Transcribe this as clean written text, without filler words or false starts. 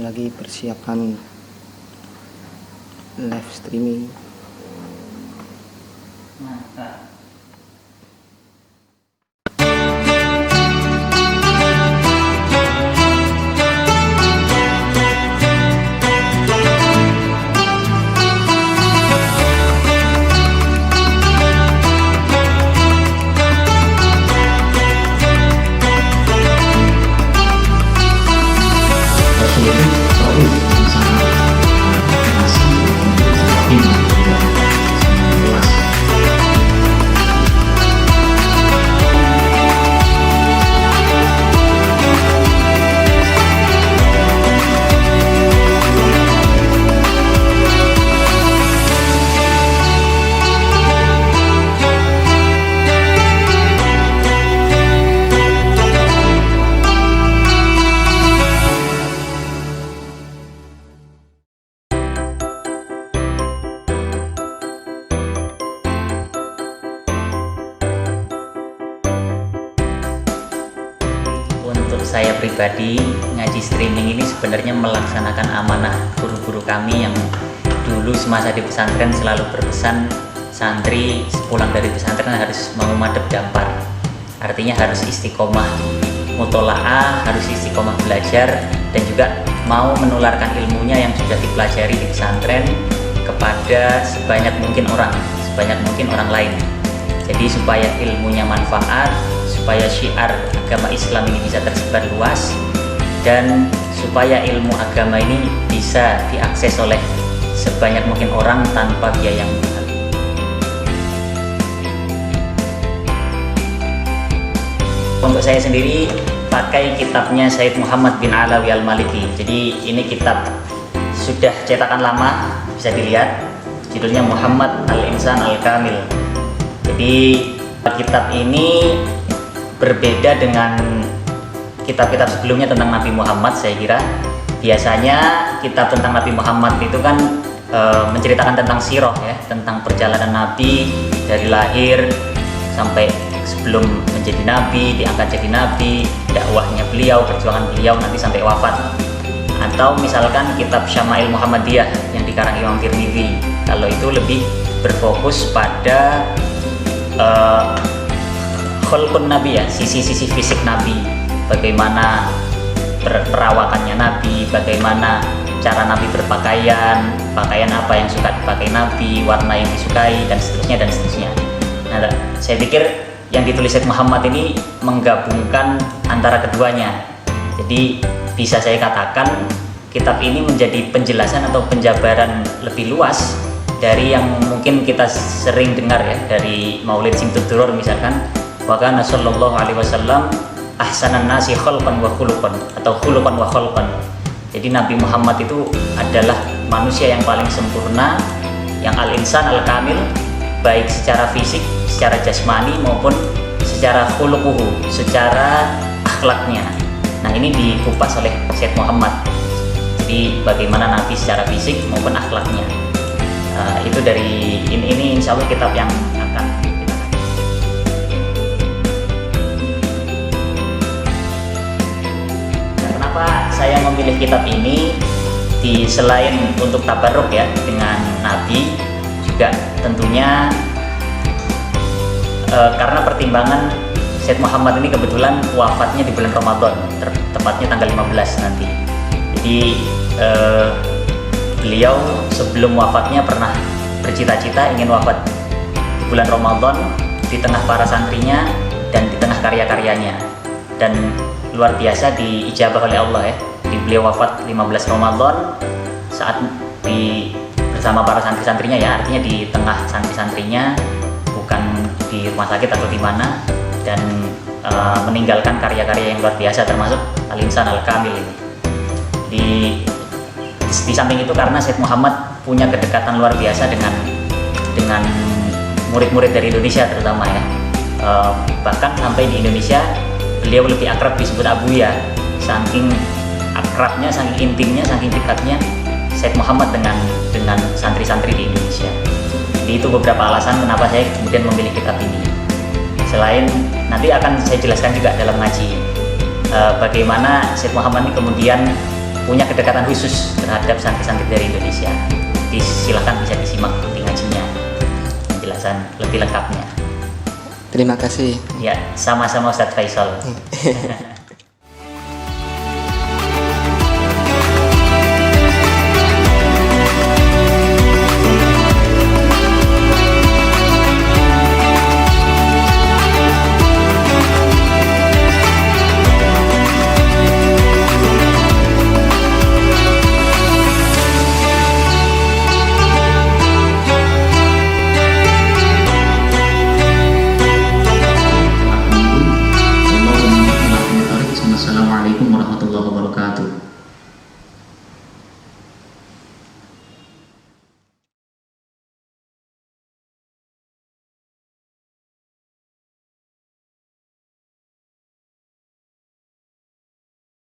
lagi persiapan live streaming. Mantap. Untuk saya pribadi, ngaji streaming ini sebenarnya melaksanakan amanah guru-guru kami yang dulu semasa di pesantren selalu berpesan santri sepulang dari pesantren harus mau madhep dampar. Artinya harus istiqomah mutola'ah, harus istiqomah belajar, dan juga mau menularkan ilmunya yang sudah dipelajari di pesantren kepada sebanyak mungkin orang lain. Jadi supaya ilmunya manfaat, supaya syiar agama Islam ini bisa tersebar luas, dan supaya ilmu agama ini bisa diakses oleh sebanyak mungkin orang tanpa biaya yang mahal. Untuk saya sendiri pakai kitabnya Sayyid Muhammad bin Alawi Al-Maliki. Jadi ini kitab sudah cetakan lama, bisa dilihat, judulnya Muhammad Al-Insan Al-Kamil. Jadi kitab ini berbeda dengan kitab-kitab sebelumnya tentang Nabi Muhammad. Saya kira biasanya kitab tentang Nabi Muhammad itu kan menceritakan tentang sirah ya, tentang perjalanan Nabi dari lahir sampai sebelum menjadi Nabi, diangkat jadi Nabi, dakwahnya beliau, perjuangan beliau nanti sampai wafat. Atau misalkan kitab Syama'il Muhammadiyah yang dikarang Imam Tirmidzi, kalau itu lebih berfokus pada khulqun Nabi ya, sisi-sisi fisik Nabi, bagaimana perawakannya Nabi, bagaimana cara Nabi berpakaian, pakaian apa yang suka dipakai Nabi, warna yang disukai, dan seterusnya. Nah, saya pikir yang ditulis Sayyid Muhammad ini menggabungkan antara keduanya. Jadi bisa saya katakan kitab ini menjadi penjelasan atau penjabaran lebih luas dari yang mungkin kita sering dengar ya, dari Maulid Simtud Duror misalkan, wa kana sallallahu alaihi wasallam ahsanan nasi khalqan wa khuluqan, atau khuluqan wa khalqan. Jadi Nabi Muhammad itu adalah manusia yang paling sempurna, yang al-insan al-kamil, baik secara fisik, secara jasmani maupun secara khuluquhu, secara akhlaknya. Nah, ini dikupas oleh Sayyid Muhammad. Jadi bagaimana Nabi secara fisik maupun akhlaknya. Itu dari ini insya Allah kitab yang akan kita kaji. Nah, kenapa saya memilih kitab ini? Selain untuk tabarruk ya dengan Nabi, juga tentunya karena pertimbangan Sayyid Muhammad ini kebetulan wafatnya di bulan Ramadan, tepatnya tanggal 15 nanti. Jadi beliau sebelum wafatnya pernah bercita-cita ingin wafat di bulan Ramadan, di tengah para santrinya dan di tengah karya-karyanya, dan luar biasa diijabah oleh Allah ya. Di beliau wafat 15 Ramadan saat bersama para santri-santrinya ya, artinya di tengah santri-santrinya, bukan di rumah sakit atau di mana, dan meninggalkan karya-karya yang luar biasa termasuk Al-Insan Al-Kamil ini. Di samping itu karena Sayyid Muhammad punya kedekatan luar biasa dengan murid-murid dari Indonesia terutama ya. Bahkan sampai di Indonesia beliau lebih akrab disebut Abuya, saking akrabnya, saking intimnya, saking dekatnya Sayyid Muhammad dengan santri-santri di Indonesia. Jadi itu beberapa alasan kenapa saya kemudian memilih kitab ini. Selain nanti akan saya jelaskan juga dalam ngaji bagaimana Sayyid Muhammad ini kemudian punya kedekatan khusus terhadap santri-santri dari Indonesia. Jadi silahkan bisa disimak di ngajinya penjelasan lebih lengkapnya. Terima kasih. Ya, sama-sama Ustadz Faisal. Assalamualaikum warahmatullahi wabarakatuh.